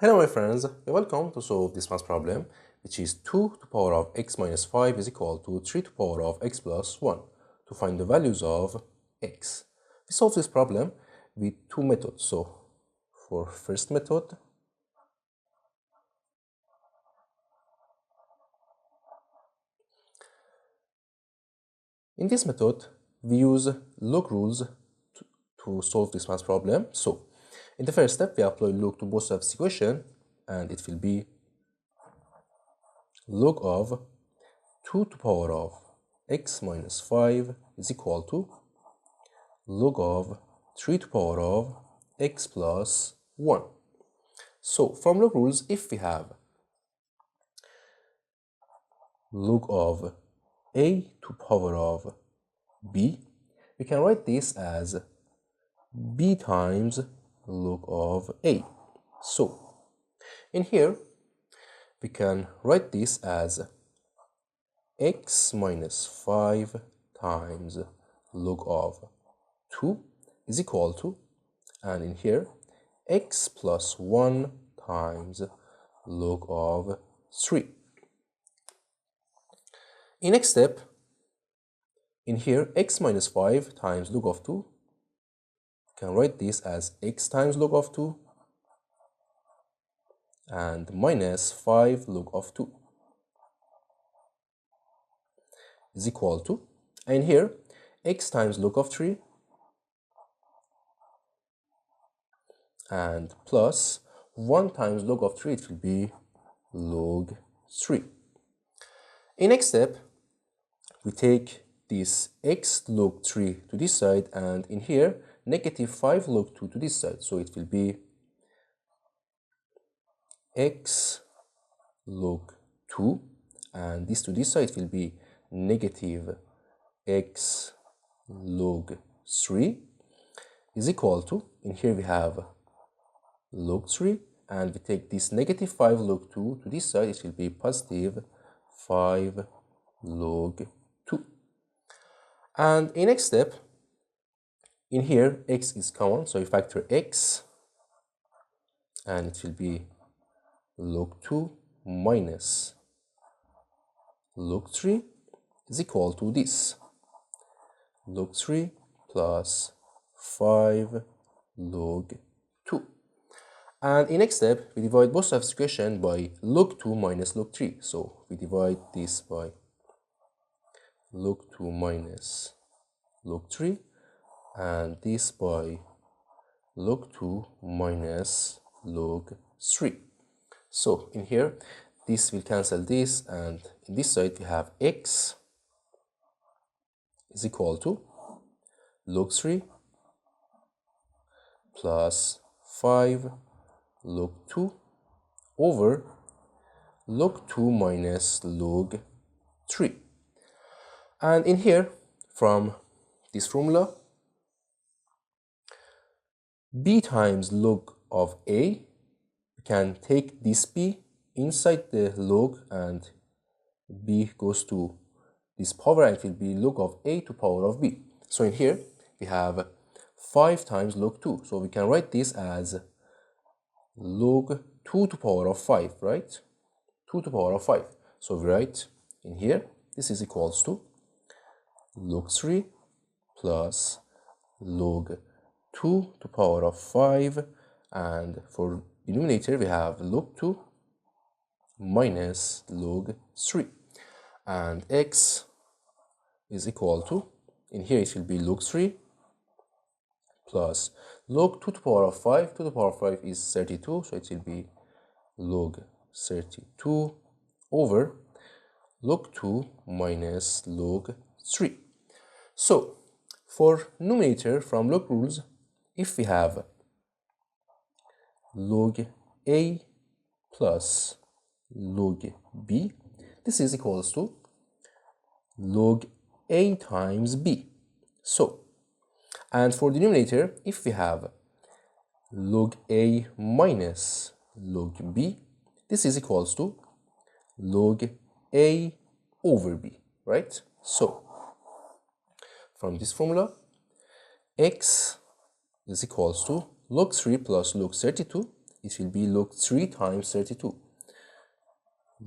Hello my friends, welcome to solve this math problem, which is 2 to the power of x minus 5 is equal to 3 to the power of x plus 1 to find the values of x. We solve this problem with two methods. So for first method, in this method we use log rules to solve this math problem. So in the first step we apply log to both sides of the equation, and it will be log of 2 to the power of x minus 5 is equal to log of 3 to the power of x plus 1. So from log rules, if we have log of a to the power of b, we can write this as b times log of a. So in here we can write this as x minus 5 times log of 2 is equal to, and in here x plus 1 times log of 3. In next step, in here x minus 5 times log of 2, you can write this as x times log of 2 and minus 5 log of 2 is equal to, and here x times log of 3 and plus 1 times log of 3, it will be log 3. In next step, we take this x log 3 to this side, and in here negative 5 log 2 to this side, so it will be x log 2, and this to this side will be negative x log 3 is equal to, in here we have log 3, and we take this negative 5 log 2 to this side, it will be positive 5 log 2. And in next step, in here x is common, so we factor x, and it will be log 2 minus log 3 is equal to this, log 3 plus 5 log 2. And in next step, we divide both sides of the equation by log 2 minus log 3. So we divide this by log 2 minus log 3, and this by log 2 minus log 3. So in here, this will cancel this, and in this side we have x is equal to log 3 plus 5 log 2 over log 2 minus log 3. And in here, from this formula, b times log of a, we can take this b inside the log, and b goes to this power, and it will be log of a to power of b. So in here we have 5 times log 2, so we can write this as log 2 to power of 5, right? 2 to power of 5. So we write in here, this is equals to log 3 plus log 2 to power of 5, and for denominator we have log 2 minus log 3, and x is equal to, in here it will be log 3 plus log 2 to the power of 5. 2 to the power of 5 is 32, so it will be log 32 over log 2 minus log 3. So for numerator, from log rules, if we have log a plus log b, this is equals to log a times b. So, and for denominator, if we have log a minus log b, this is equals to log a over b, right? So from this formula, x is equals to log 3 plus log 32 it will be log 3 times 32.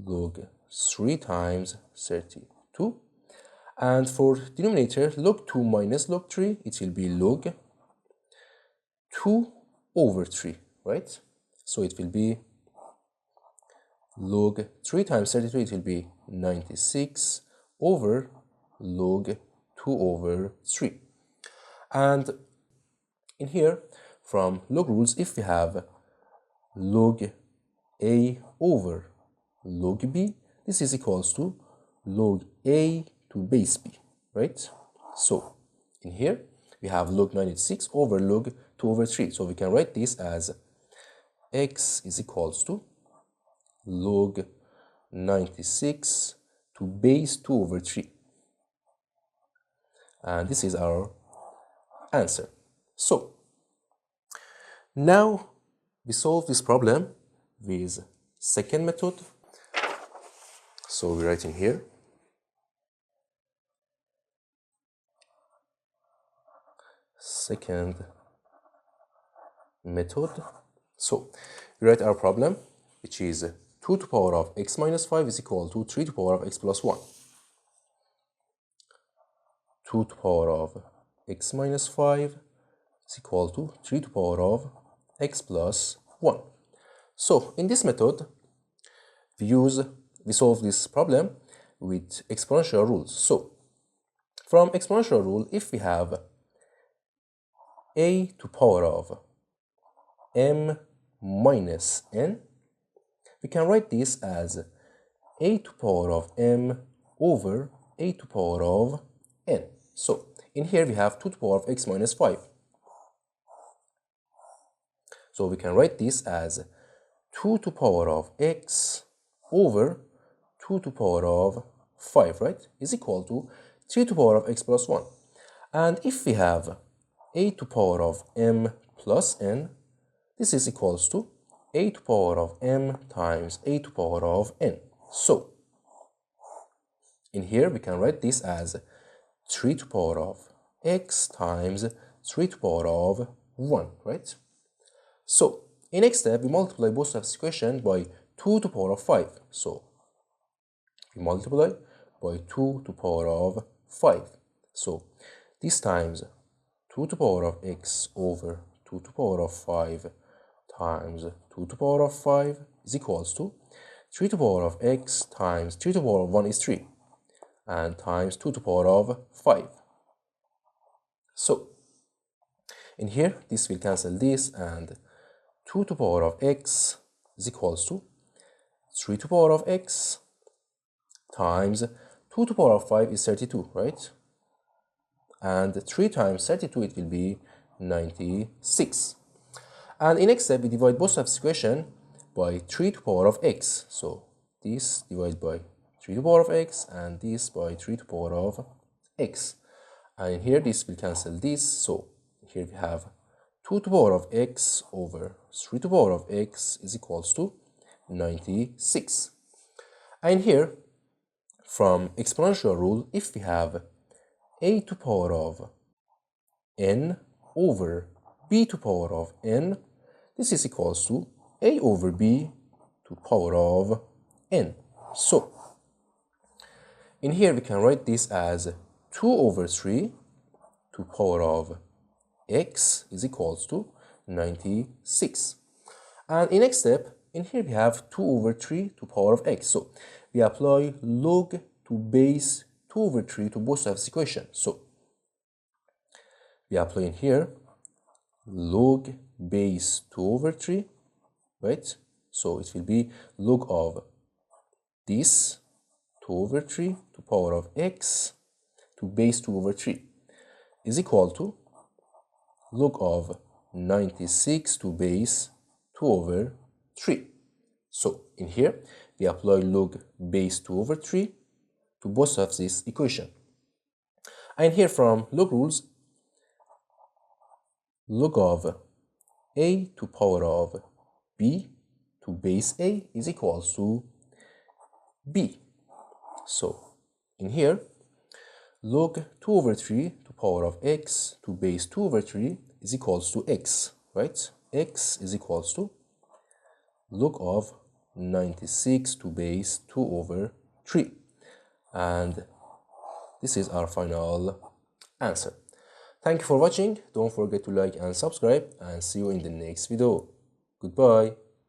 Log 3 times 32. And for denominator, log 2 minus log 3, it will be log 2 over 3, right? So it will be log 3 times 32, it will be 96 over log 2 over 3. And in here, from log rules, if we have log a over log b, this is equals to log a to base b, right? So in here, we have log 96 over log 2 over 3. So we can write this as x is equals to log 96 to base 2 over 3. And this is our answer. So now we solve this problem with second method. So we write in here second method. So we write our problem, which is 2 to the power of x minus 5 is equal to 3 to the power of x plus 1. 2 to the power of x minus 5 is equal to 3 to the power of x plus 1. So in this method, we solve this problem with exponential rules. So from exponential rule, if we have a to the power of m minus n, we can write this as a to the power of m over a to the power of n. So in here we have 2 to the power of x minus 5. So we can write this as 2 to the power of x over 2 to the power of 5, right? Is equal to 3 to the power of x plus 1. And if we have a to the power of m plus n, this is equals to a to the power of m times a to the power of n. So in here we can write this as 3 to the power of x times 3 to the power of 1, right? So in next step, we multiply both sides of this equation by 2 to the power of 5. So we multiply by 2 to the power of 5. So this times 2 to the power of x over 2 to the power of 5 times 2 to the power of 5 is equals to 3 to the power of x times 3 to the power of 1 is 3, and times 2 to the power of 5. So in here, this will cancel this, and 2 to the power of x is equals to 3 to the power of x times 2 to the power of 5 is 32, right? And 3 times 32, it will be 96. And in next step, we divide both sides of this equation by 3 to the power of x. So this divided by 3 to the power of x, and this by 3 to the power of x. And here this will cancel this, so here we have 2 to the power of x over 3 to the power of x is equals to 96. And here, from exponential rule, if we have a to the power of n over b to the power of n, this is equals to a over b to the power of n. So in here we can write this as 2 over 3 to the power of x is equals to 96. And in next step, in here we have 2 over 3 to the power of x. So we apply log to base 2 over 3 to both sides of this equation. So we apply in here log base 2 over 3, right? So it will be log of this 2 over 3 to the power of x to base 2 over 3 is equal to log of 96 to base 2 over 3. So in here, we apply log base 2 over 3 to both sides of this equation. And here from log rules, log of a to power of b to base a is equals to b. So in here, log 2 over 3 to power of x to base 2 over 3 is equals to x, right? X is equals to log of 96 to base 2 over 3. And this is our final answer. Thank you for watching. Don't forget to like and subscribe, and see you in the next video. Goodbye.